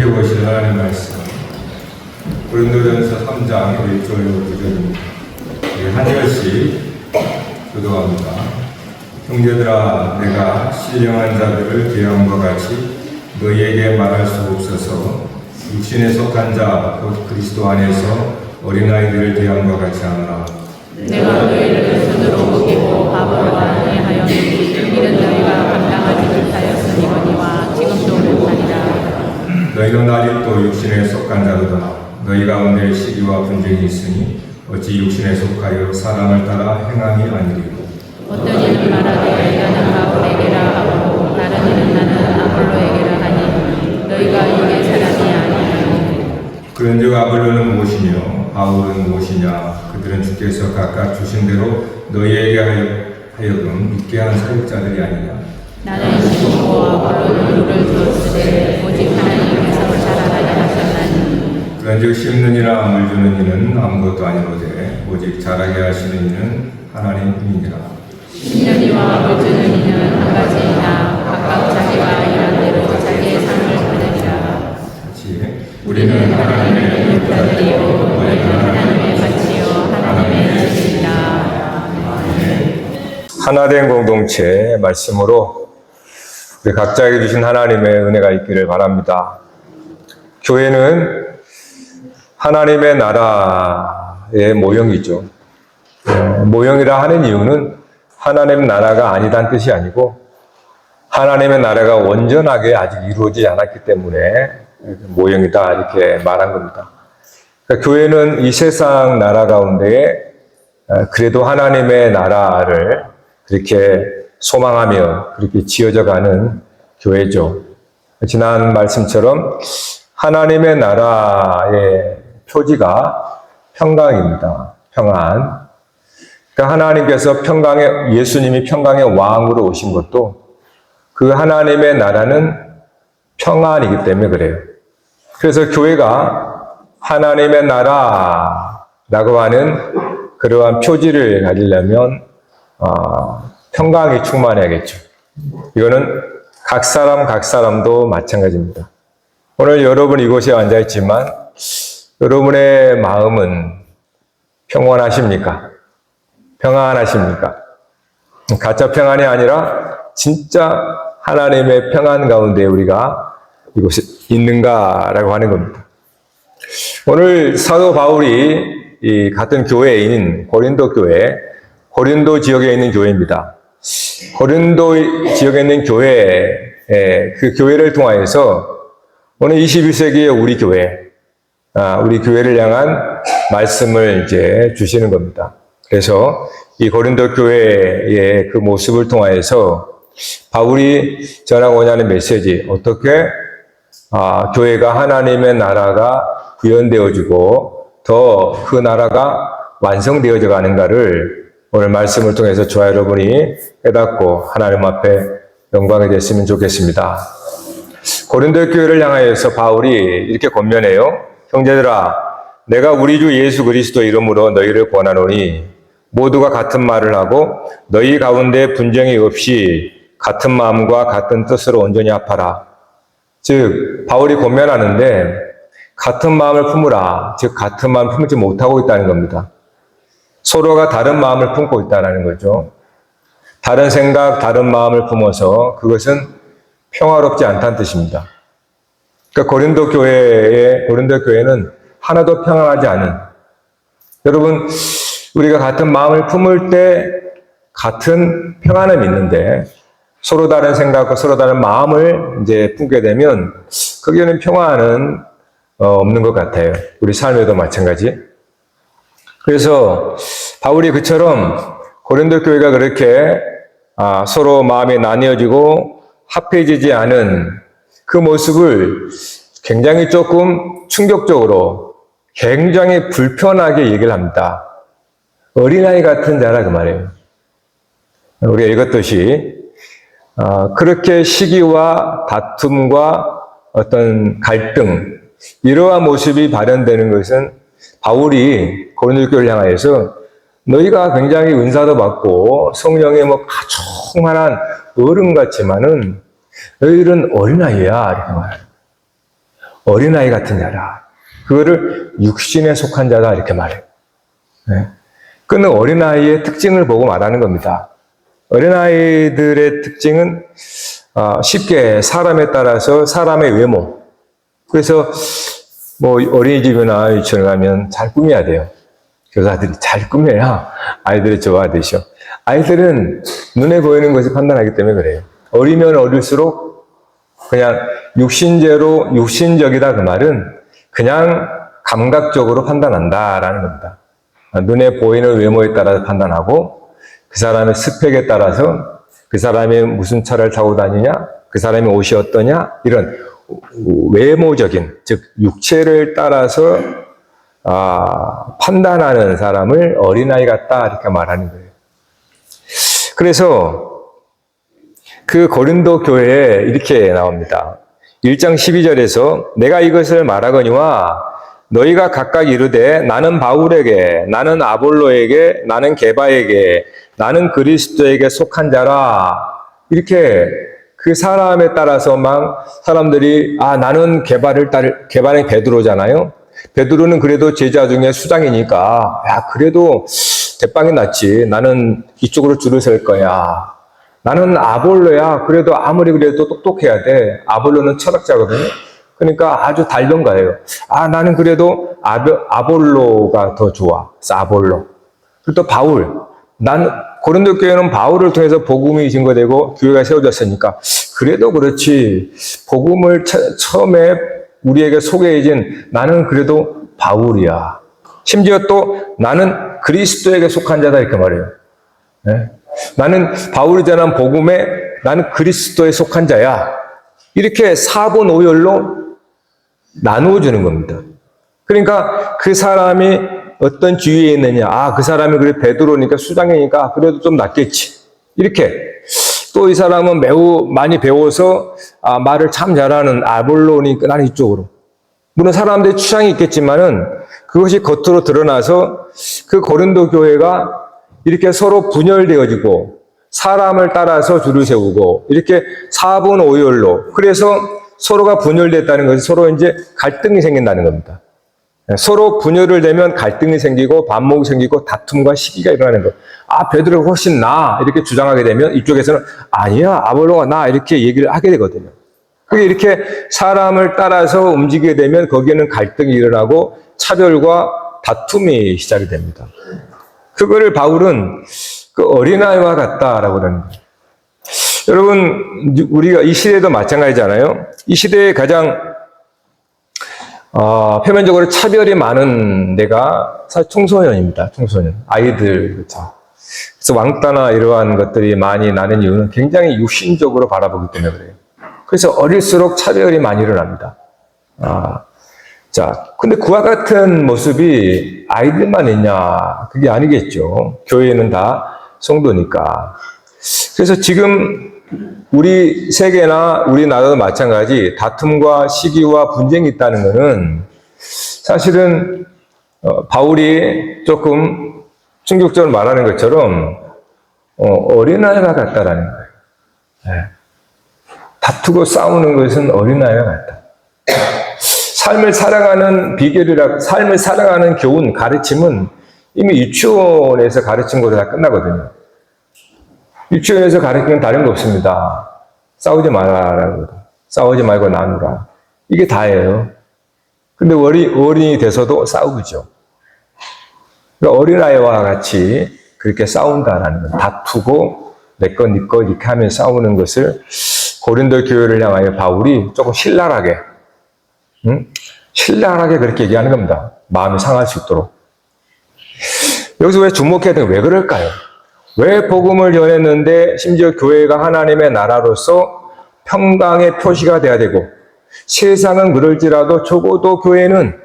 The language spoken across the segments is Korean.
함께 보실 하나님의 말씀 고린도전서 3장 1절로 9절입니다. 한 절씩 교도합니다. 형제들아, 내가 신령한 자들을 대함과 같이 너희에게 말할 수 없어서 육신에 속한 자 곧 그리스도 안에서 어린아이들을 대함과 같이 하노라. 내가 너희를 손으로 먹이고 밥으로 안내하였으니 이는 너희가 감당하지 못하였으니거니와 지금도 못하리라. 너희는 아직도 육신에 속한 자로다. 너희 가운데 시기와 분쟁이 있으니 어찌 육신에 속하여 사람을 따라 행함이 아니리고. 어떤 이는 말하되 나는 바울에게라 하고 다른 이는 나는 아볼로에게라 하니 너희가 육의 사람이 아니니. 그런즉 아볼로는 무엇이며 바울은 무엇이냐? 그들은 주께서 각각 주신 대로 너희에게 하여금 믿게 한 사역자들이 아니냐. 나는 심고 아볼로는 물을 주었으되 오직 하나님께서 자라나게 하셨나니. 그런즉 심는 이나 물 주는 이는 아무것도 아니로되 오직 자라게 하시는 이는 하나님뿐이니라. 심는 이와 물 주는 이는 한 가지이나 각각 자기가 일한 대로 자기의 상을 받으리라. 같이 우리는 하나님의 육자들이요 너희는 하나님의 같이요 하나님의 집이라. 하나된 공동체 말씀으로 우리 각자에게 주신 하나님의 은혜가 있기를 바랍니다. 교회는 하나님의 나라의 모형이죠. 모형이라 하는 이유는 하나님의 나라가 아니란 뜻이 아니고 하나님의 나라가 온전하게 아직 이루어지지 않았기 때문에 모형이다 이렇게 말한 겁니다. 그러니까 교회는 이 세상 나라 가운데에 그래도 하나님의 나라를 그렇게 소망하며 그렇게 지어져가는 교회죠. 지난 말씀처럼 하나님의 나라의 표지가 평강입니다. 평안. 그러니까 하나님께서 예수님이 평강의 왕으로 오신 것도 그 하나님의 나라는 평안이기 때문에 그래요. 그래서 교회가 하나님의 나라라고 하는 그러한 표지를 가지려면 평강이 충만해야겠죠. 이거는 각 사람도 마찬가지입니다. 오늘 여러분 이곳에 앉아있지만 여러분의 마음은 평안하십니까? 평안하십니까? 가짜 평안이 아니라 진짜 하나님의 평안 가운데 우리가 이곳에 있는가라고 하는 겁니다. 오늘 사도 바울이 이 같은 교회인 고린도 교회, 고린도 지역에 있는 교회입니다. 고린도 지역에 있는 교회, 그 교회를 통하여서 오늘 21세기의 우리 교회를 향한 말씀을 이제 주시는 겁니다. 그래서 이 고린도 교회의 그 모습을 통하여서 바울이 전하고자 하는 메시지, 어떻게 교회가 하나님의 나라가 구현되어지고 더 그 나라가 완성되어져 가는가를 오늘 말씀을 통해서 저와 여러분이 깨닫고 하나님 앞에 영광이 됐으면 좋겠습니다. 고린도 교회를 향하여서 바울이 이렇게 권면해요. 형제들아, 내가 우리 주 예수 그리스도 이름으로 너희를 권하노니 모두가 같은 말을 하고 너희 가운데 분쟁이 없이 같은 마음과 같은 뜻으로 온전히 합하라. 즉 바울이 권면하는데 같은 마음을 품으라. 즉 같은 마음을 품지 못하고 있다는 겁니다. 서로가 다른 마음을 품고 있다는 거죠. 다른 생각, 다른 마음을 품어서 그것은 평화롭지 않다는 뜻입니다. 그러니까 고린도 교회는 하나도 평안하지 않은, 여러분 우리가 같은 마음을 품을 때 같은 평안은 있는데 서로 다른 생각과 서로 다른 마음을 이제 품게 되면 거기에는 평안은 없는 것 같아요. 우리 삶에도 마찬가지. 그래서 바울이 그처럼 고린도 교회가 그렇게 서로 마음이 나뉘어지고 합해지지 않은 그 모습을 굉장히 조금 충격적으로 굉장히 불편하게 얘기를 합니다. 어린아이 같은 자라 그 말이에요. 우리가 읽었듯이 그렇게 시기와 다툼과 어떤 갈등 이러한 모습이 발현되는 것은 바울이 고린도 교회를 향하여서 너희가 굉장히 은사도 받고 성령의 가총만한 어른 같지만은 너희들은 어린아이야 이렇게 말해요. 어린아이 같은 자라. 그거를 육신에 속한 자다 이렇게 말해요. 네. 그는 어린아이의 특징을 보고 말하는 겁니다. 어린아이들의 특징은 쉽게 사람에 따라서 사람의 외모. 그래서 뭐 어린이집이나 유치원 가면 잘 꾸며야 돼요. 교사들이 잘 꾸며야 아이들이 좋아하듯이요. 아이들은 눈에 보이는 것을 판단하기 때문에 그래요. 어리면 어릴수록 그냥 육신적이다 그 말은 그냥 감각적으로 판단한다라는 겁니다. 눈에 보이는 외모에 따라서 판단하고 그 사람의 스펙에 따라서 그 사람이 무슨 차를 타고 다니냐, 그 사람의 옷이 어떠냐 이런 외모적인 즉 육체를 따라서 판단하는 사람을 어린아이 같다 이렇게 말하는 거예요. 그래서 그 고린도 교회에 이렇게 나옵니다. 1장 12절에서 내가 이것을 말하거니와 너희가 각각 이르되 나는 바울에게, 나는 아볼로에게, 나는 게바에게, 나는 그리스도에게 속한 자라. 이렇게 그 사람에 따라서 막 사람들이 나는 게바는 베드로잖아요. 베드로는 그래도 제자 중에 수장이니까 그래도 대빵이 낫지. 나는 이쪽으로 줄을 설 거야. 나는 아볼로야. 그래도 아무리 그래도 똑똑해야 돼. 아볼로는 철학자거든요. 그러니까 아주 달변가예요. 나는 그래도 아볼로가 더 좋아. 아볼로. 그리고 또 바울. 고린도 교회는 바울을 통해서 복음이 증거되고 교회가 세워졌으니까 그래도 그렇지. 복음을 처음에 우리에게 소개해진 나는 그래도 바울이야. 심지어 또 나는 그리스도에게 속한 자다 이렇게 말해요. 네? 나는 바울이 전한 복음에 나는 그리스도에 속한 자야. 이렇게 4분 5열로 나누어 주는 겁니다. 그러니까 그 사람이 어떤 주위에 있느냐. 그 사람이 그래 베드로니까 수장이니까 그래도 좀 낫겠지. 이렇게. 또 이 사람은 매우 많이 배워서 말을 참 잘하는 아볼로니까 나는 이쪽으로. 물론 사람들의 취향이 있겠지만은 그것이 겉으로 드러나서 그 고린도 교회가 이렇게 서로 분열되어지고 사람을 따라서 줄을 세우고 이렇게 4분 5열로 그래서 서로가 분열됐다는 것은 서로 이제 갈등이 생긴다는 겁니다. 서로 분열을 되면 갈등이 생기고 반목이 생기고 다툼과 시기가 일어나는 것. 베드로가 훨씬 나아 이렇게 주장하게 되면 이쪽에서는 아니야 아볼로가 나아 이렇게 얘기를 하게 되거든요. 그게 이렇게 사람을 따라서 움직이게 되면 거기에는 갈등이 일어나고 차별과 다툼이 시작이 됩니다. 그거를 바울은 그 어린아이와 같다라고 그러는 거예요. 여러분 우리가 이 시대도 마찬가지잖아요. 이 시대에 가장 표면적으로 차별이 많은 데가 사실 청소년입니다. 청소년. 아이들, 그렇죠. 그래서 왕따나 이러한 것들이 많이 나는 이유는 굉장히 육신적으로 바라보기 때문에 그래요. 그래서 어릴수록 차별이 많이 일어납니다. 근데 그와 같은 모습이 아이들만 있냐? 그게 아니겠죠. 교회는 다 성도니까. 그래서 지금 우리 세계나 우리나라도 마찬가지 다툼과 시기와 분쟁이 있다는 것은 사실은 바울이 조금 충격적으로 말하는 것처럼 어린아이와 같다라는 거예요. 네. 다투고 싸우는 것은 어린아이와 같다. 삶을 살아가는 비결이라 삶을 살아가는 교훈, 가르침은 이미 유치원에서 가르친 거로 다 끝나거든요. 유치원에서 가르치는 다른 거 없습니다. 싸우지 말아라는 거다. 싸우지 말고 나누라. 이게 다예요. 근데 어린이 돼서도 싸우죠. 그러니까 어린아이와 같이 그렇게 싸운다라는 것. 다투고 내 것, 네 것 이렇게 하며 싸우는 것을 고린도 교회를 향하여 바울이 조금 신랄하게 그렇게 얘기하는 겁니다. 마음이 상할 수 있도록. 여기서 왜 주목해야 되는 왜 그럴까요? 왜 복음을 전했는데 심지어 교회가 하나님의 나라로서 평강의 표시가 돼야 되고 세상은 그럴지라도 적어도 교회는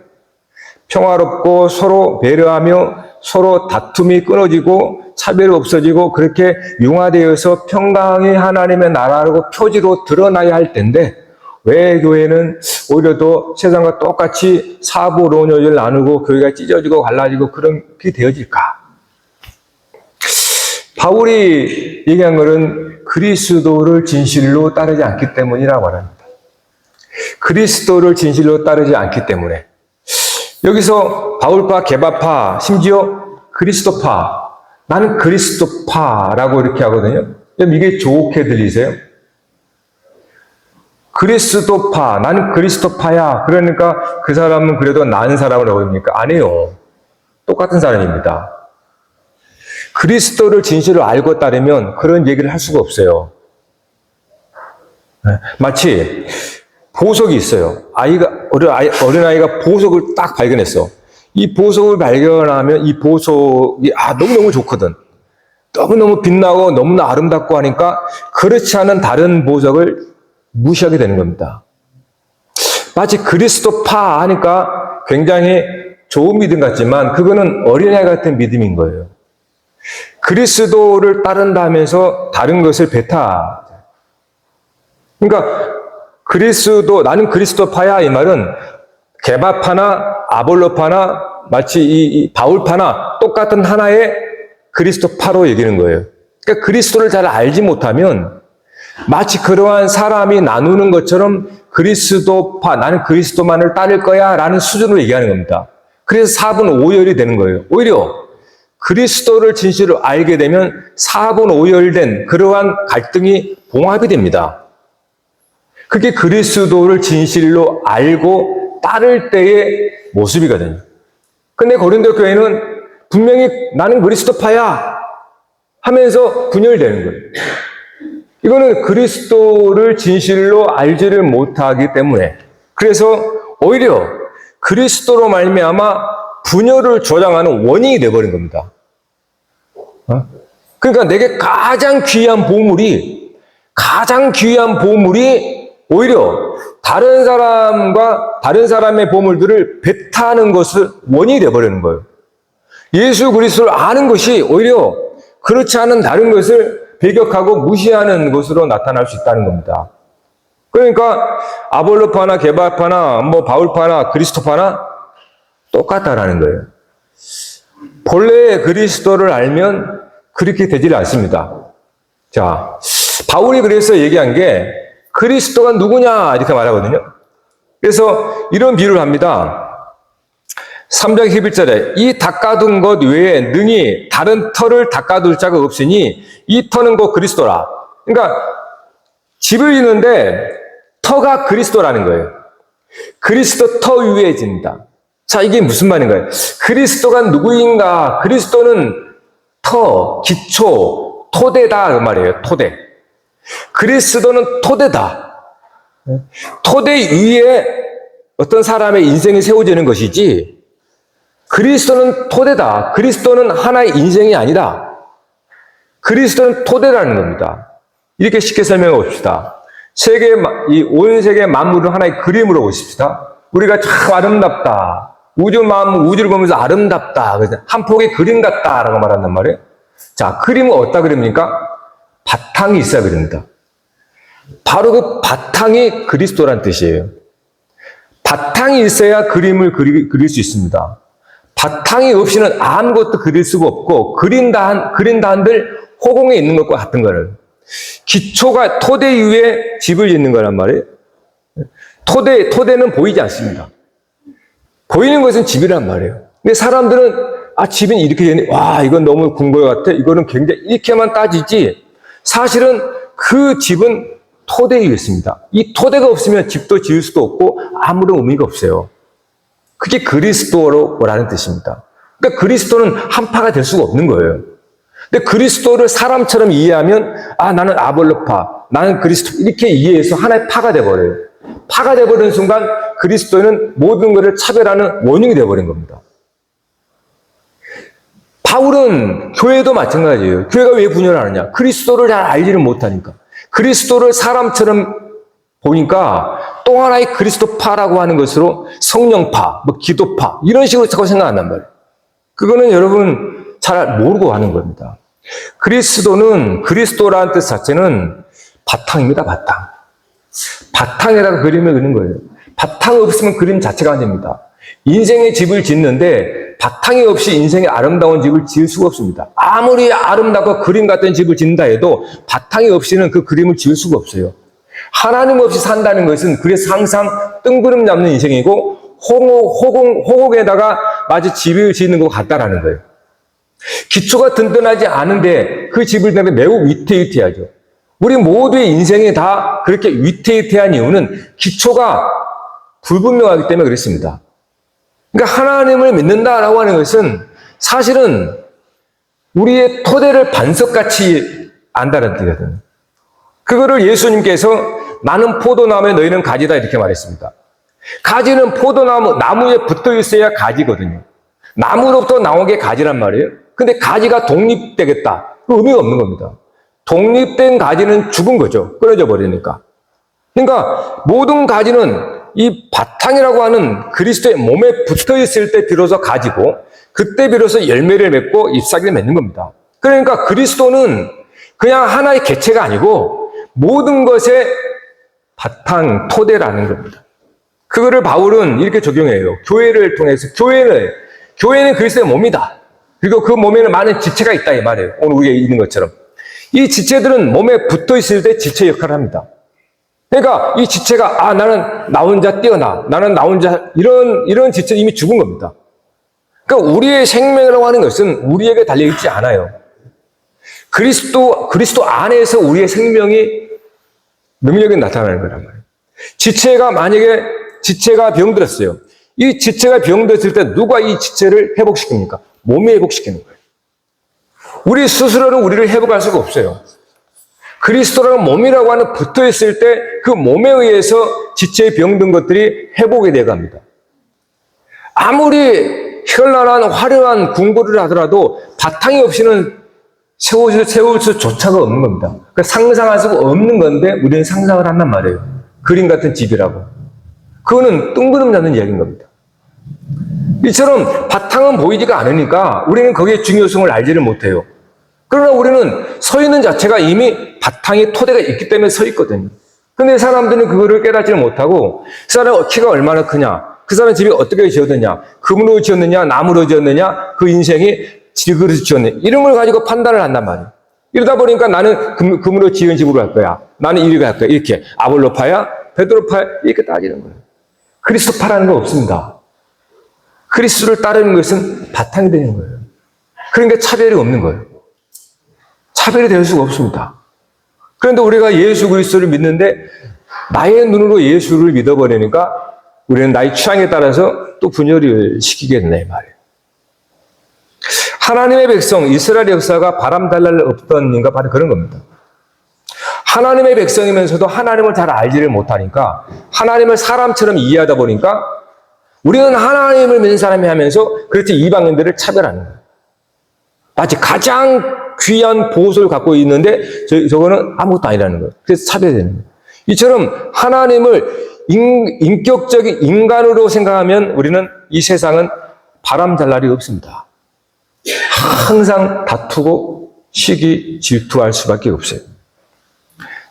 평화롭고 서로 배려하며 서로 다툼이 끊어지고 차별이 없어지고 그렇게 융화되어서 평강이 하나님의 나라로 표지로 드러나야 할 텐데 왜 교회는 오히려 더 세상과 똑같이 사부 론요를 나누고 교회가 찢어지고 갈라지고 그렇게 되어질까? 바울이 얘기한 것은 그리스도를 진실로 따르지 않기 때문이라고 말합니다. 그리스도를 진실로 따르지 않기 때문에. 여기서 바울파, 게바파, 심지어 그리스도파, 나는 그리스도파라고 이렇게 하거든요. 이게 좋게 들리세요? 그리스도파, 나는 그리스도파야. 그러니까 그 사람은 그래도 나은 사람이라고 합니까? 아니에요. 똑같은 사람입니다. 그리스도를 진실로 알고 따르면 그런 얘기를 할 수가 없어요. 마치 보석이 있어요. 어린아이가 보석을 딱 발견했어. 이 보석을 발견하면 이 보석이 너무너무 좋거든. 너무너무 빛나고 너무나 아름답고 하니까 그렇지 않은 다른 보석을 무시하게 되는 겁니다. 마치 그리스도파 하니까 굉장히 좋은 믿음 같지만 그거는 어린아이 같은 믿음인 거예요. 그리스도를 따른다 하면서 다른 것을 배타. 그러니까 나는 그리스도파야 이 말은 게바파나 아볼로파나 마치 이 바울파나 똑같은 하나의 그리스도파로 얘기하는 거예요. 그러니까 그리스도를 잘 알지 못하면 마치 그러한 사람이 나누는 것처럼 그리스도파, 나는 그리스도만을 따를 거야 라는 수준으로 얘기하는 겁니다. 그래서 4분 5열이 되는 거예요. 오히려 그리스도를 진실로 알게 되면 4분 5열된 그러한 갈등이 봉합이 됩니다. 그게 그리스도를 진실로 알고 따를 때의 모습이거든요. 근데 고린도 교회는 분명히 나는 그리스도파야 하면서 분열되는 거예요. 이거는 그리스도를 진실로 알지를 못하기 때문에, 그래서 오히려 그리스도로 말미암아 분열을 조장하는 원인이 되어버린 겁니다. 그러니까 내게 가장 귀한 보물이 오히려 다른 사람과 다른 사람의 보물들을 배타하는 것을 원인이 되어버리는 거예요. 예수 그리스도를 아는 것이 오히려 그렇지 않은 다른 것을 배격하고 무시하는 것으로 나타날 수 있다는 겁니다. 그러니까 아볼로파나 게바파나 바울파나 그리스도파나 똑같다라는 거예요. 본래의 그리스도를 알면 그렇게 되질 않습니다. 자, 바울이 그래서 얘기한 게 그리스도가 누구냐 이렇게 말하거든요. 그래서 이런 비유를 합니다. 3장 11절에 이 닦아둔 것 외에 능히 다른 터를 닦아둘 자가 없으니 이 터는 곧 그리스도라. 그러니까 집을 짓는데 터가 그리스도라는 거예요. 그리스도 터 위에 진다. 자, 이게 무슨 말인가요? 그리스도가 누구인가? 그리스도는 터, 기초, 토대다 그 말이에요. 토대. 그리스도는 토대다. 토대 위에 어떤 사람의 인생이 세워지는 것이지 그리스도는 토대다. 그리스도는 하나의 인생이 아니다. 그리스도는 토대라는 겁니다. 이렇게 쉽게 설명해 봅시다. 온 세계 만물을 하나의 그림으로 보십시다. 우리가 참 아름답다. 우주를 보면서 아름답다. 한 폭의 그림 같다라고 말한단 말이에요. 자, 그림은 어디다 그립니까? 바탕이 있어야 그립니다. 바로 그 바탕이 그리스도란 뜻이에요. 바탕이 있어야 그림을 그릴 수 있습니다. 바탕이 없이는 아무것도 그릴 수가 없고 그린다 한들 허공에 있는 것과 같은 거를. 기초가 토대 위에 집을 짓는 거란 말이에요. 토대는 보이지 않습니다. 보이는 것은 집이란 말이에요. 근데 사람들은 집은 이렇게 되네. 와, 이건 너무 궁궐 같아. 이거는 굉장히 이렇게만 따지지. 사실은 그 집은 토대 위에 있습니다. 이 토대가 없으면 집도 지을 수도 없고 아무런 의미가 없어요. 그게 그리스도라는 뜻입니다. 그러니까 그리스도는 한파가 될 수가 없는 거예요. 근데 그리스도를 사람처럼 이해하면 나는 아볼로파, 나는 그리스도 이렇게 이해해서 하나의 파가 돼버려요. 파가 돼버리는 순간 그리스도는 모든 것을 차별하는 원흉이 돼버린 겁니다. 바울은 교회도 마찬가지예요. 교회가 왜 분열하느냐? 그리스도를 잘 알지를 못하니까. 그리스도를 사람처럼 보니까 또 하나의 그리스도파라고 하는 것으로 성령파, 기도파 이런 식으로 자꾸 생각한단 말이에요. 그거는 여러분 잘 모르고 하는 겁니다. 그리스도라는 뜻 자체는 바탕입니다. 바탕. 바탕에다가 그림을 그리는 거예요. 바탕 없으면 그림 자체가 안 됩니다. 인생의 집을 짓는데 바탕이 없이 인생의 아름다운 집을 지을 수가 없습니다. 아무리 아름답고 그림 같은 집을 짓는다 해도 바탕이 없이는 그 그림을 지을 수가 없어요. 하나님 없이 산다는 것은 그래서 항상 뜬구름 잡는 인생이고 호곡에다가 마치 집을 짓는 것 같다라는 거예요. 기초가 든든하지 않은데 그 집을 짓는 데 매우 위태위태하죠. 우리 모두의 인생이 다 그렇게 위태위태한 이유는 기초가 불분명하기 때문에 그렇습니다. 그러니까 하나님을 믿는다라고 하는 것은 사실은 우리의 토대를 반석같이 안다는 뜻이거든요. 그거를 예수님께서 나는 포도나무에 너희는 가지다 이렇게 말했습니다. 가지는 나무에 붙어 있어야 가지거든요. 나무로부터 나온 게 가지란 말이에요. 근데 가지가 독립되겠다. 그 의미가 없는 겁니다. 독립된 가지는 죽은 거죠. 끊어져 버리니까. 그러니까 모든 가지는 이 바탕이라고 하는 그리스도의 몸에 붙어 있을 때 비로소 가지고 그때 비로소 열매를 맺고 잎사귀를 맺는 겁니다. 그러니까 그리스도는 그냥 하나의 개체가 아니고 모든 것의 바탕, 토대라는 겁니다. 그거를 바울은 이렇게 적용해요. 교회를 통해서 교회는 그리스도의 몸이다. 그리고 그 몸에는 많은 지체가 있다 이 말이에요. 오늘 우리가 있는 것처럼. 이 지체들은 몸에 붙어 있을 때 지체 역할을 합니다. 그러니까 이 지체가 나는 나 혼자 뛰어나. 나는 나 혼자 이런 지체 이미 죽은 겁니다. 그러니까 우리의 생명이라고 하는 것은 우리에게 달려있지 않아요. 그리스도 안에서 우리의 생명이 능력이 나타나는 거란 말이에요. 지체가 병들었어요. 이 지체가 병들었을 때 누가 이 지체를 회복시킵니까? 몸이 회복시키는 거예요. 우리 스스로는 우리를 회복할 수가 없어요. 그리스도라는 몸이라고 하는 붙어 있을 때 그 몸에 의해서 지체에 병든 것들이 회복이 되어 갑니다. 아무리 현란한 화려한 궁궐을 하더라도 바탕이 없이는 세울 수조차가 없는 겁니다. 그러니까 상상할 수가 없는 건데 우리는 상상을 한단 말이에요. 그림 같은 집이라고. 그거는 뜬구름 잡는 이야기인 겁니다. 이처럼 바탕은 보이지가 않으니까 우리는 거기에 중요성을 알지를 못해요. 그러나 우리는 서 있는 자체가 이미 바탕에 토대가 있기 때문에 서 있거든요. 근데 사람들은 그거를 깨닫지를 못하고 그 사람 키가 얼마나 크냐, 그 사람 집이 어떻게 지었느냐, 금으로 지었느냐, 나무로 지었느냐, 그 인생이 지그릇 지었느냐 이런 걸 가지고 판단을 한단 말이에요. 이러다 보니까 나는 금으로 지은 집으로 할 거야. 나는 이렇게 할 거야. 이렇게 아볼로파야, 베드로파야 이렇게 따지는 거예요. 그리스도파라는 건 없습니다. 그리스도를 따르는 것은 바탕이 되는 거예요. 그러니까 차별이 없는 거예요. 차별이 될 수가 없습니다. 그런데 우리가 예수 그리스도를 믿는데 나의 눈으로 예수를 믿어버리니까 우리는 나의 취향에 따라서 또 분열을 시키게 된다 이 말이에요. 하나님의 백성 이스라엘 역사가 바람달날 없던 이유가 바로 그런 겁니다. 하나님의 백성이면서도 하나님을 잘 알지를 못하니까 하나님을 사람처럼 이해하다 보니까 우리는 하나님을 믿는 사람이 하면서 그렇게 이방인들을 차별하는 거예요. 마치 가장 귀한 보석을 갖고 있는데 저거는 아무것도 아니라는 거예요. 그래서 차별되는 거예요. 이처럼 하나님을 인격적인 인간으로 생각하면 우리는 이 세상은 바람 잘 날이 없습니다. 항상 다투고 시기 질투할 수밖에 없어요.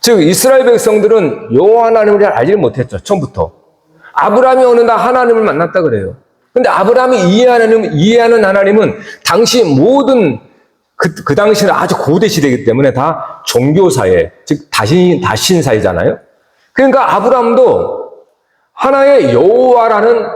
즉 이스라엘 백성들은 여호와 하나님을 잘 알지 못했죠. 처음부터. 아브라함이 어느 날 하나님을 만났다 그래요. 근데 아브라함이 이해하는 하나님은 당시 모든 그 당시는 아주 고대 시대이기 때문에 다 종교사회, 즉 다신사이잖아요. 그러니까 아브라함도 하나의 여호와라는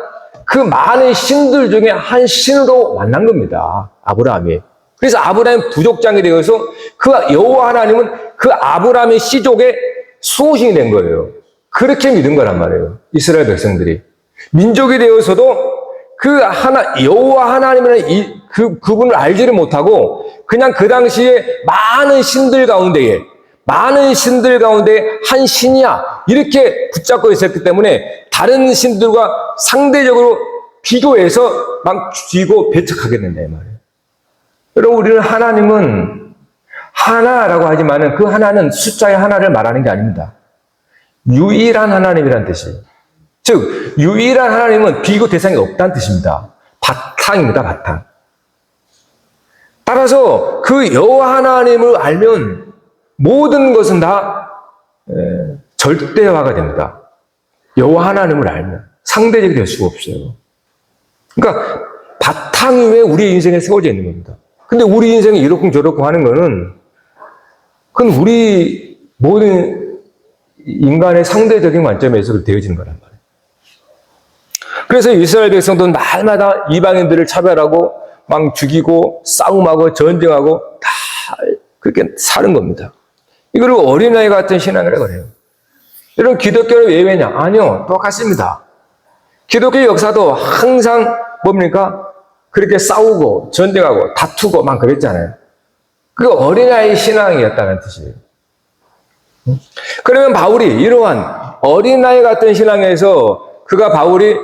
그 많은 신들 중에 한 신으로 만난 겁니다. 아브라함이. 그래서 아브라함 부족장이 되어서 그 여호와 하나님은 그 아브라함의 씨족의 수호신이 된 거예요. 그렇게 믿은 거란 말이에요. 이스라엘 백성들이. 민족이 되어서도 여호와 하나님이라는 그분을 알지를 못하고 그냥 그 당시에 많은 신들 가운데 한 신이야. 이렇게 붙잡고 있었기 때문에 다른 신들과 상대적으로 비교해서 막 쥐고 배척하게 된다, 이 말이에요. 여러분, 우리는 하나님은 하나라고 하지만은 그 하나는 숫자의 하나를 말하는 게 아닙니다. 유일한 하나님이라는 뜻이에요. 즉, 유일한 하나님은 비교 대상이 없다는 뜻입니다. 바탕입니다, 바탕. 따라서 그 여호와 하나님을 알면 모든 것은 다 절대화가 됩니다. 여호와 하나님을 알면 상대적이 될 수가 없어요. 그러니까 바탕이 왜 우리 인생에 세워져 있는 겁니다. 근데 우리 인생이 이렇고 저렇고 하는 거는 그건 우리 모든 인간의 상대적인 관점에서 되어지는 거란 말이에요. 그래서 이스라엘 백성도 날마다 이방인들을 차별하고 막 죽이고 싸움하고 전쟁하고 다 그렇게 사는 겁니다. 이걸 어린아이 같은 신앙이라고 그래요. 여러분, 기독교는 왜 왜냐? 아니요, 똑같습니다. 기독교 역사도 항상 뭡니까? 그렇게 싸우고 전쟁하고 다투고 막 그랬잖아요. 그게 어린아이 신앙이었다는 뜻이에요. 그러면 바울이 이러한 어린아이 같은 신앙에서 바울이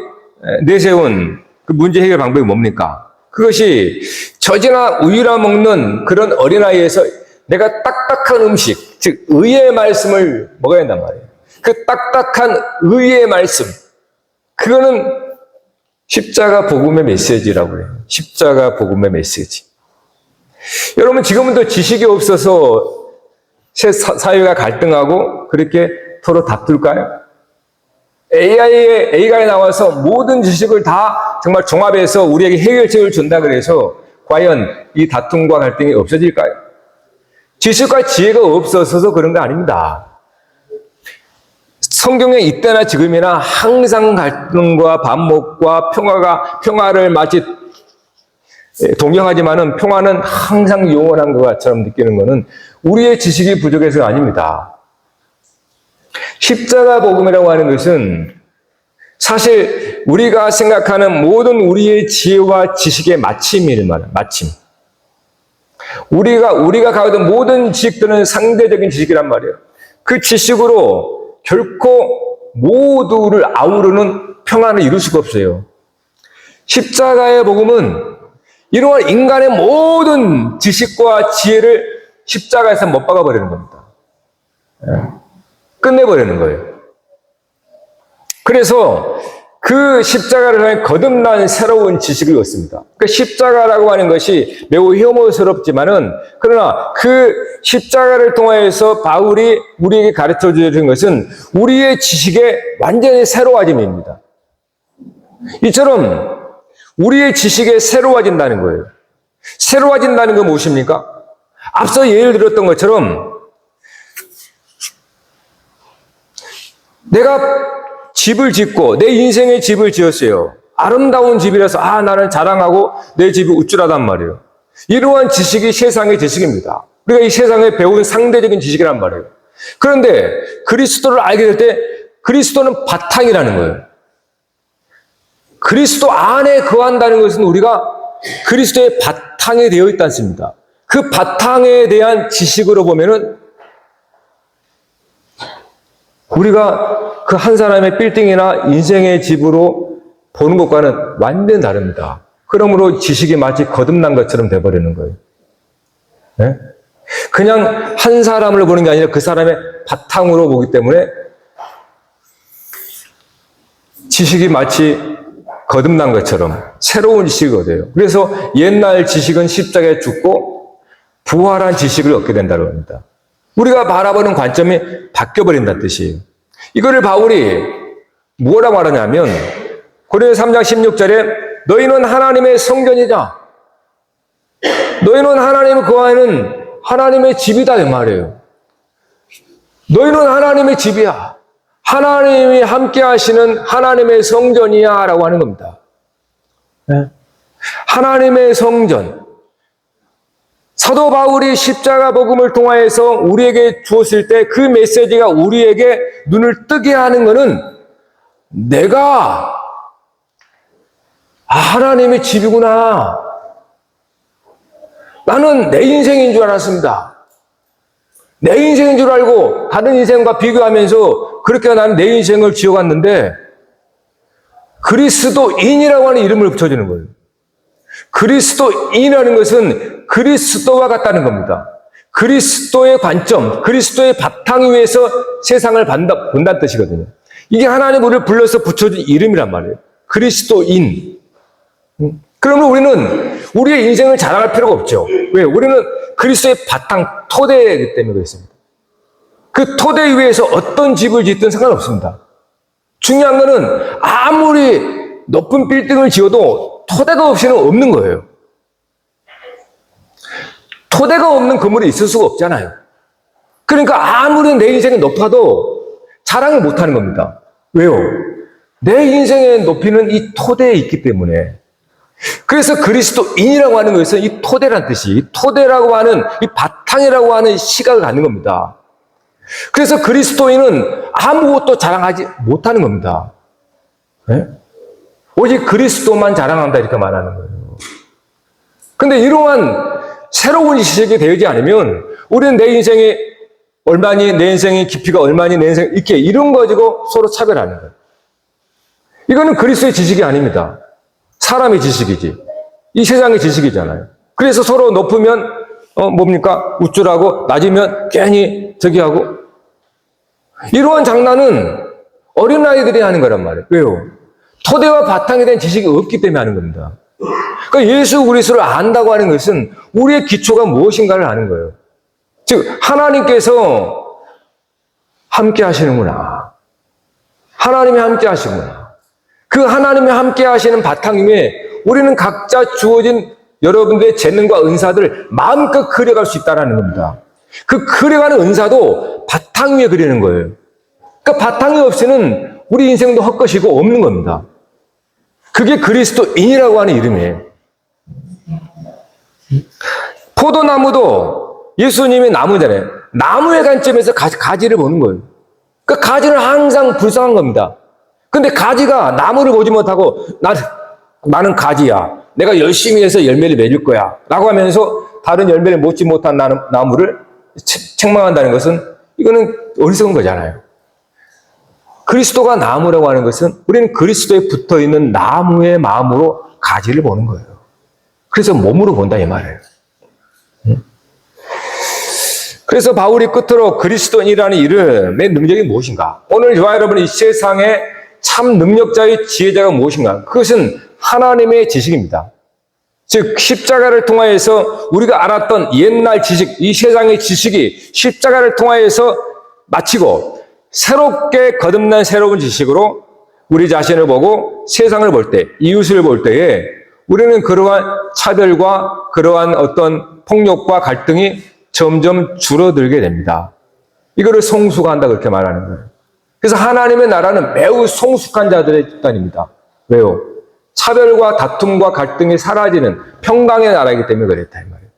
내세운 그 문제 해결 방법이 뭡니까? 그것이 젖이나 우유나 먹는 그런 어린아이에서 내가 딱딱한 음식, 즉 의의 말씀을 먹어야 한단 말이에요. 그 딱딱한 의의 말씀, 그거는 십자가 복음의 메시지라고 해요. 십자가 복음의 메시지. 여러분, 지금은 또 지식이 없어서 사회가 갈등하고 그렇게 서로 다툴까요? AI가 나와서 모든 지식을 다 정말 종합해서 우리에게 해결책을 준다 그래서 과연 이 다툼과 갈등이 없어질까요? 지식과 지혜가 없어서 그런 거 아닙니다. 성경에 이때나 지금이나 항상 갈등과 반목과 평화를 마치 동경하지만은 평화는 항상 영원한 것처럼 느끼는 것은 우리의 지식이 부족해서가 아닙니다. 십자가 복음이라고 하는 것은 사실 우리가 생각하는 모든 우리의 지혜와 지식의 마침이란 말이에요. 마침. 우리가 가진 모든 지식들은 상대적인 지식이란 말이에요. 그 지식으로 결코 모두를 아우르는 평안을 이룰 수가 없어요. 십자가의 복음은 이러한 인간의 모든 지식과 지혜를 십자가에서 못 박아버리는 겁니다. 끝내버리는 거예요. 그래서 그 십자가를 통해 거듭난 새로운 지식을 얻습니다. 그 십자가라고 하는 것이 매우 혐오스럽지만은 그러나 그 십자가를 통해서 바울이 우리에게 가르쳐 주는 것은 우리의 지식의 완전히 새로워짐입니다. 이처럼 우리의 지식이 새로워진다는 거예요. 새로워진다는 건 무엇입니까? 앞서 예를 들었던 것처럼 내가 집을 짓고 내 인생의 집을 지었어요. 아름다운 집이라서 나는 자랑하고 내 집이 우쭐하단 말이에요. 이러한 지식이 세상의 지식입니다. 우리가 이 세상에 배운 상대적인 지식이란 말이에요. 그런데 그리스도를 알게 될 때 그리스도는 바탕이라는 거예요. 그리스도 안에 거한다는 것은 우리가 그리스도의 바탕에 되어 있지 않습니다. 그 바탕에 대한 지식으로 보면은 우리가 그 한 사람의 빌딩이나 인생의 집으로 보는 것과는 완전히 다릅니다. 그러므로 지식이 마치 거듭난 것처럼 돼버리는 거예요. 네? 그냥 한 사람을 보는 게 아니라 그 사람의 바탕으로 보기 때문에 지식이 마치 거듭난 것처럼 새로운 지식이 얻어요. 그래서 옛날 지식은 십자가에 죽고 부활한 지식을 얻게 된다고 합니다. 우리가 바라보는 관점이 바뀌어버린다는 뜻이에요. 이거를 바울이 뭐라고 말하냐면 고린도서 3장 16절에 너희는 하나님의 성전이다. 너희는 하나님을 거하는 하나님의 집이다 이 말이에요. 너희는 하나님의 집이야. 하나님이 함께 하시는 하나님의 성전이야 라고 하는 겁니다. 네? 하나님의 성전. 사도 바울이 십자가 복음을 통하여서 우리에게 주었을 때 그 메시지가 우리에게 눈을 뜨게 하는 것은 내가 하나님의 집이구나. 나는 내 인생인 줄 알았습니다. 내 인생인 줄 알고 다른 인생과 비교하면서 그렇게 나는 내 인생을 지어갔는데 그리스도인이라고 하는 이름을 붙여주는 거예요. 그리스도인이라는 것은 그리스도와 같다는 겁니다. 그리스도의 관점, 그리스도의 바탕 위에서 세상을 본다는 뜻이거든요. 이게 하나님 우리를 불러서 붙여준 이름이란 말이에요. 그리스도인. 그러면 우리는 우리의 인생을 자랑할 필요가 없죠. 왜? 우리는 그리스도의 바탕, 토대이기 때문에 그렇습니다. 그 토대 위에서 어떤 집을 짓든 상관없습니다. 중요한 거는 아무리 높은 빌딩을 지어도 토대가 없이는 없는 거예요. 토대가 없는 건물이 있을 수가 없잖아요. 그러니까 아무리 내 인생이 높아도 자랑을 못하는 겁니다. 왜요? 내 인생의 높이는 이 토대에 있기 때문에. 그래서 그리스도인이라고 하는 것은 이 토대란 뜻이, 이 토대라고 하는, 이 바탕이라고 하는 시각을 갖는 겁니다. 그래서 그리스도인은 아무것도 자랑하지 못하는 겁니다. 네? 오직 그리스도만 자랑한다 이렇게 말하는 거예요. 근데 이러한 새로운 지식이 되지 않으면 우리는 내 인생이 얼마니, 내 인생의 깊이가 얼마니, 내 인생 이렇게 이런 거 가지고 서로 차별하는 거예요. 이거는 그리스도의 지식이 아닙니다. 사람의 지식이지. 이 세상의 지식이잖아요. 그래서 서로 높으면 뭡니까? 우쭐하고 낮으면 괜히 저기 하고. 이러한 장난은 어린아이들이 하는 거란 말이에요. 왜요? 토대와 바탕에 대한 지식이 없기 때문에 하는 겁니다. 그러니까 예수 그리스도를 안다고 하는 것은 우리의 기초가 무엇인가를 아는 거예요. 즉 하나님께서 함께 하시는구나. 하나님이 함께 하시구나. 그 하나님이 함께 하시는 바탕 위에 우리는 각자 주어진 여러분들의 재능과 은사들을 마음껏 그려갈 수 있다는 겁니다. 그 그려가는 은사도 바탕 위에 그리는 거예요. 그러니까 바탕이 없이는 우리 인생도 헛것이고 없는 겁니다. 그게 그리스도인이라고 하는 이름이에요. 포도나무도 예수님이 나무잖아요. 나무의 관점에서 가지를 보는 거예요. 그 가지는 항상 불쌍한 겁니다. 근데 가지가 나무를 보지 못하고 나는 가지야. 내가 열심히 해서 열매를 맺을 거야. 라고 하면서 다른 열매를 맺지 못한 나무를 책망한다는 것은 이거는 어리석은 거잖아요. 그리스도가 나무라고 하는 것은 우리는 그리스도에 붙어있는 나무의 마음으로 가지를 보는 거예요. 그래서 몸으로 본다 이 말이에요. 그래서 바울이 끝으로 그리스도인이라는 이름의 능력이 무엇인가? 오늘 저와 여러분 이 세상에 참 능력자의 지혜자가 무엇인가? 그것은 하나님의 지식입니다. 즉 십자가를 통하여서 우리가 알았던 옛날 지식, 이 세상의 지식이 십자가를 통하여서 마치고 새롭게 거듭난 새로운 지식으로 우리 자신을 보고 세상을 볼 때, 이웃을 볼 때에 우리는 그러한 차별과 그러한 어떤 폭력과 갈등이 점점 줄어들게 됩니다. 이거를 성수가 한다 그렇게 말하는 거예요. 그래서 하나님의 나라는 매우 성숙한 자들의 집단입니다. 왜요? 차별과 다툼과 갈등이 사라지는 평강의 나라이기 때문에 그랬다 이 말이에요.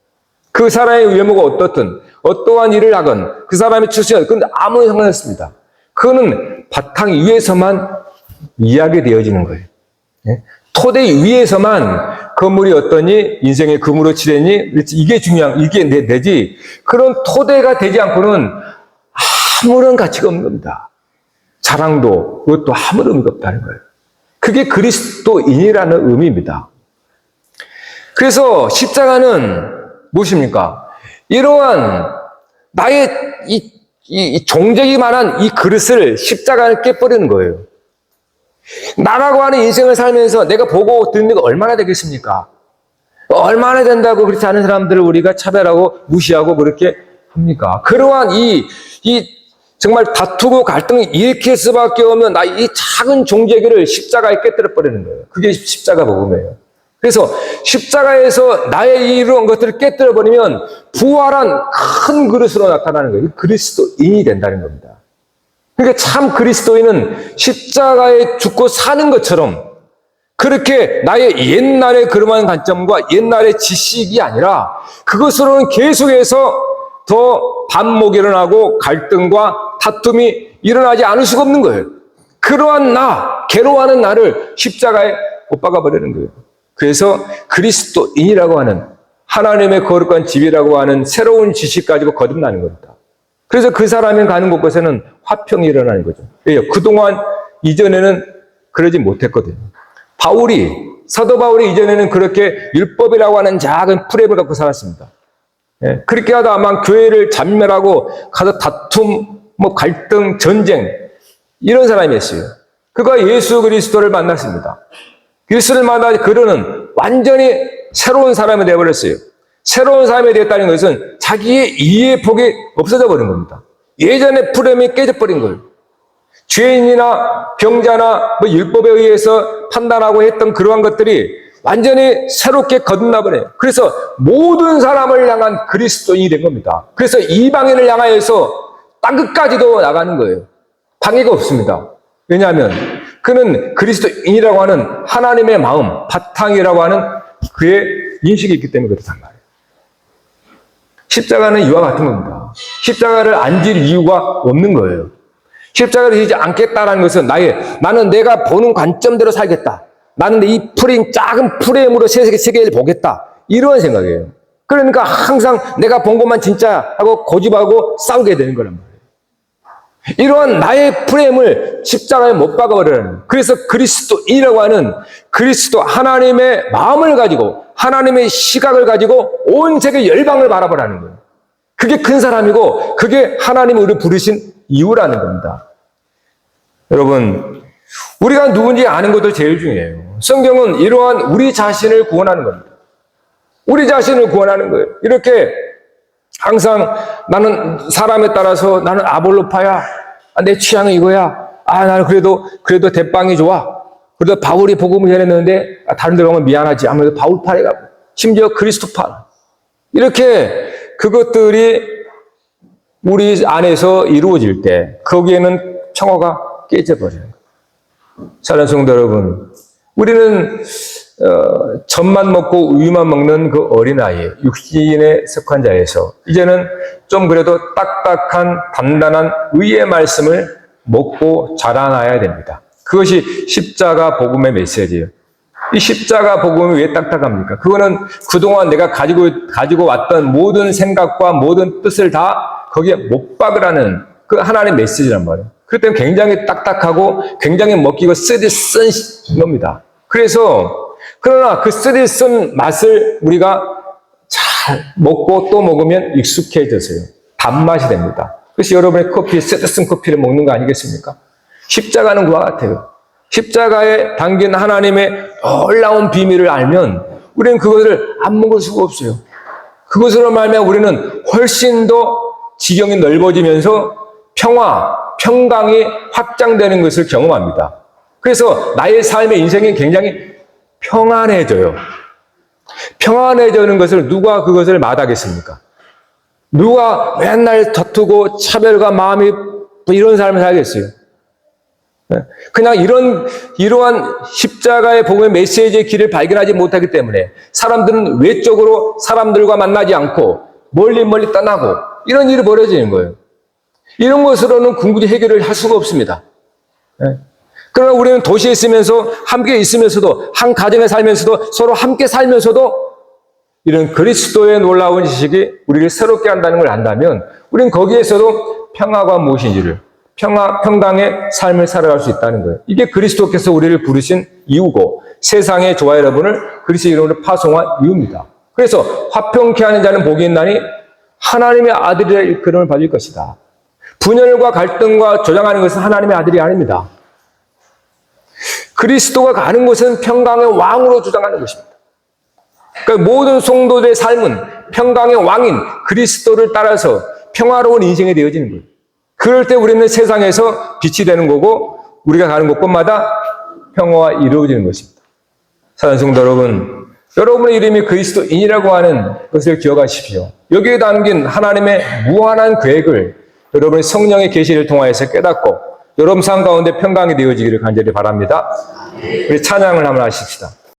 그 사람의 외모가 어떻든 어떠한 일을 하건 그 사람이 출신은 그건 아무 상관없습니다. 그거는 바탕 위에서만 이야기되어지는 거예요. 토대 위에서만 건물이 어떠니, 인생의 금으로 칠했니, 이게 중요한, 이게 내지, 그런 토대가 되지 않고는 아무런 가치가 없는 겁니다. 자랑도, 그것도 아무런 의미가 없다는 거예요. 그게 그리스도인이라는 의미입니다. 그래서 십자가는 무엇입니까? 이러한 나의 이 종적이만한 이 그릇을 십자가를 깨버리는 거예요. 나라고 하는 인생을 살면서 내가 보고 듣는 게 얼마나 되겠습니까? 얼마나 된다고 그렇지 않은 사람들을 우리가 차별하고 무시하고 그렇게 합니까? 그러한 이 정말 다투고 갈등이 이렇게 수밖에 없는 나 이 작은 종제기를 십자가에 깨뜨려 버리는 거예요. 그게 십자가 복음이에요. 그래서 십자가에서 나의 이런 것들을 깨뜨려 버리면 부활한 큰 그릇으로 나타나는 거예요. 그리스도인이 된다는 겁니다. 그러니까 참 그리스도인은 십자가에 죽고 사는 것처럼 그렇게 나의 옛날의 그러한 관점과 옛날의 지식이 아니라 그것으로는 계속해서 더 반목이 일어나고 갈등과 다툼이 일어나지 않을 수가 없는 거예요. 그러한 괴로워하는 나를 십자가에 못 박아버리는 거예요. 그래서 그리스도인이라고 하는 하나님의 거룩한 집이라고 하는 새로운 지식 가지고 거듭나는 겁니다. 그래서 그 사람이 가는 곳곳에는 화평이 일어나는 거죠. 그동안 이전에는 그러지 못했거든요. 사도 바울이 이전에는 그렇게 율법이라고 하는 작은 프레임을 갖고 살았습니다. 그렇게 하다 아마 교회를 잔멸하고 가서 다툼, 갈등, 전쟁 이런 사람이었어요. 그가 예수 그리스도를 만났습니다. 그리스도를 만나 그는 완전히 새로운 사람이 되어버렸어요. 새로운 사람이 되었다는 것은 자기의 이해의 폭이 없어져 버린 겁니다. 예전의 프레임이 깨져버린 거예요. 죄인이나 병자나 율법에 의해서 판단하고 했던 그러한 것들이 완전히 새롭게 거듭나 버려요. 그래서 모든 사람을 향한 그리스도인이 된 겁니다. 그래서 이방인을 향하여서 땅끝까지도 나가는 거예요. 관계가 없습니다. 왜냐하면 그는 그리스도인이라고 하는 하나님의 마음, 바탕이라고 하는 그의 인식이 있기 때문에 그렇단 말이에요. 십자가는 이와 같은 겁니다. 십자가를 안 질 이유가 없는 거예요. 십자가를 지지 않겠다라는 것은 나는 내가 보는 관점대로 살겠다. 나는 이 작은 프레임으로 세계를 보겠다. 이런 생각이에요. 그러니까 항상 내가 본 것만 진짜 하고 고집하고 싸우게 되는 거란 말이에요. 이러한 나의 프레임을 십자가에 못 박아버리는, 그래서 그리스도인이라고 하는 그리스도 하나님의 마음을 가지고 하나님의 시각을 가지고 온 세계 열방을 바라보라는 거예요. 그게 큰 사람이고 그게 하나님이 우리를 부르신 이유라는 겁니다. 여러분, 우리가 누군지 아는 것도 제일 중요해요. 성경은 이러한 우리 자신을 구원하는 겁니다. 우리 자신을 구원하는 거예요. 이렇게 항상 나는 사람에 따라서 나는 아볼로파야. 내 취향은 이거야. 나는 그래도 대빵이 좋아. 그래도 바울이 복음을 전했는데 다른 데 가면 미안하지. 아무래도 바울파에 가고 심지어 그리스도파. 이렇게 그것들이 우리 안에서 이루어질 때 거기에는 평화가 깨져버려요. 사랑하는 성도 여러분, 우리는 젖만 먹고 우유만 먹는 그 어린아이, 육신에 속한 자에서 이제는 좀 그래도 딱딱한 단단한 의의 말씀을 먹고 자라나야 됩니다. 그것이 십자가 복음의 메시지예요. 이 십자가 복음이 왜 딱딱합니까? 그거는 그동안 내가 가지고 왔던 모든 생각과 모든 뜻을 다 거기에 못 박으라는 그 하나님의 메시지란 말이에요. 그렇기 때문에 굉장히 딱딱하고 굉장히 먹기가 쓰디쓴 겁니다. 그러나 그 쓰디쓴 맛을 우리가 잘 먹고 또 먹으면 익숙해져서요. 단맛이 됩니다. 그래서 여러분의 쓰디쓴 커피를 먹는 거 아니겠습니까? 십자가는 그와 같아요. 십자가에 담긴 하나님의 놀라운 비밀을 알면 우리는 그것을 안 먹을 수가 없어요. 그것으로 말하면 우리는 훨씬 더 지경이 넓어지면서 평강이 확장되는 것을 경험합니다. 그래서 나의 삶의 인생이 굉장히 평안해져요. 평안해지는 것을 누가 그것을 마다하겠습니까? 누가 맨날 다투고 차별과 마음이 이런 삶을 살겠어요? 그냥 이러한 십자가의 복음의 메시지의 길을 발견하지 못하기 때문에 사람들은 외적으로 사람들과 만나지 않고 멀리 떠나고 이런 일이 벌어지는 거예요. 이런 것으로는 궁극이 해결을 할 수가 없습니다. 그러나 우리는 도시에 있으면서 함께 있으면서도 한 가정에 살면서도 서로 함께 살면서도 이런 그리스도의 놀라운 지식이 우리를 새롭게 한다는 걸 안다면 우리는 거기에서도 평화가 무엇인지를 평강의 삶을 살아갈 수 있다는 거예요. 이게 그리스도께서 우리를 부르신 이유고 세상의 저와 여러분을 그리스도 이름으로 파송한 이유입니다. 그래서 화평케 하는 자는 복이 있나니 하나님의 아들이라 일컬음을 받을 것이다. 분열과 갈등과 조장하는 것은 하나님의 아들이 아닙니다. 그리스도가 가는 곳은 평강의 왕으로 주장하는 것입니다. 그러니까 모든 성도들의 삶은 평강의 왕인 그리스도를 따라서 평화로운 인생이 되어지는 거예요. 그럴 때 우리는 세상에서 빛이 되는 거고 우리가 가는 곳곳마다 평화가 이루어지는 것입니다. 사랑하는 성도 여러분, 여러분의 이름이 그리스도인이라고 하는 것을 기억하십시오. 여기에 담긴 하나님의 무한한 계획을 여러분의 성령의 계시를 통하여서 깨닫고 여러분 삶 가운데 평강이 되어지기를 간절히 바랍니다. 우리 찬양을 한번 하십시다.